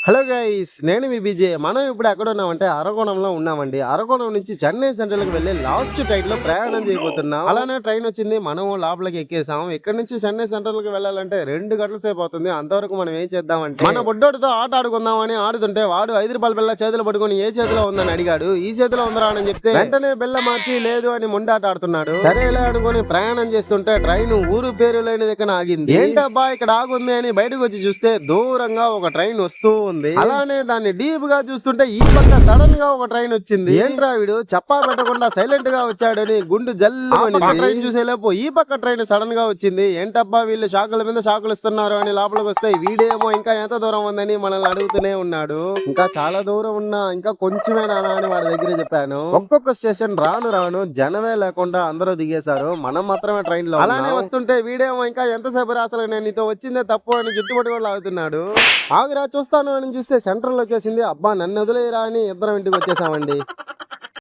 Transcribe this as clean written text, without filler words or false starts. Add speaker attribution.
Speaker 1: Hello guys, నేను మీ విజయ్. మనం ఇప్పుడు ఎక్కడ ఉన్నామంటే అరకోణంలో ఉన్నామండి. అరకోణం నుంచి చెన్నై సెంట్రల్ కి వెళ్ళే లాస్ట్ ట్రైన్ లో ప్రయాణం చేయబోతున్నాం. అలానే ట్రైన్ వచ్చింది, మనం లోపలికి ఎక్కేసాం. ఇక్కడ నుంచి చెన్నై సెంట్రల్ కి వెళ్ళాలంటే 2 గంటల సేపు అవుతుంది. అంతవరకు మనం ఏం చేద్దామంటే మన బుడ్డోడితో ఆట ఆడుకుందామని ఆడుతుంటే వాడు 5 రూపాయల బిళ్ళ చేతులు పట్టుకుని ఏ చేతిలో ఉందని అడిగాడు. ఈ చేతిలో ఉందరా అని చెప్తే వెంటనే బిళ్ళ మార్చి లేదు అని ముండాట ఆడుతున్నాడు. సరేలే అనుకుని ప్రయాణం చేస్తుంటే ట్రైన్ ఊరు పేరు లేని దగ్గర ఆగింది. ఏంటబ్బా ఇక్కడ ఆగుంది అని బయటకు వచ్చి చూస్తే దూరంగా ఒక ట్రైన్ వస్తూ ఉంది. అలానే దాన్ని డీప్ గా చూస్తుంటే ఈ పక్క సడన్ గా ఒక ట్రైన్ వచ్చింది. ఏంట్రా వీడు చెప్పా పెట్టకుండా సైలెంట్ గా వచ్చాడని గుండు జల్లు ట్రైన్ చూసేలోపు ఈ పక్క ట్రైన్ సడన్ గా వచ్చింది. ఏంటబ్బా వీళ్ళు షాకుల మీద షాకులు ఇస్తున్నారు అని లోపలికి వస్తే వీడేమో ఇంకా ఎంత దూరం ఉందని మనల్ని అడుగుతూనే ఉన్నాడు. ఇంకా చాలా దూరం ఉన్నా ఇంకా కొంచెమే నానా అని వాడి దగ్గర చెప్పాను. ఒక్కొక్క స్టేషన్ రాను రాను జనమే లేకుండా అందరూ దిగేశారు. మనం మాత్రమే ట్రైన్ లో. అలానే వస్తుంటే వీడేమో ఇంకా ఎంతసేపు రా అసలు నేను నీతో వచ్చిందే తప్పు అని జుట్టుపట్టుకొని లాగుతున్నాడు. ఆగిరా చూస్తాను అని చూస్తే సెంట్రల్ వచ్చేసింది. అబ్బా నన్ను వదిలేరా అని ఇద్దరం ఇంటికి వచ్చేసామండి.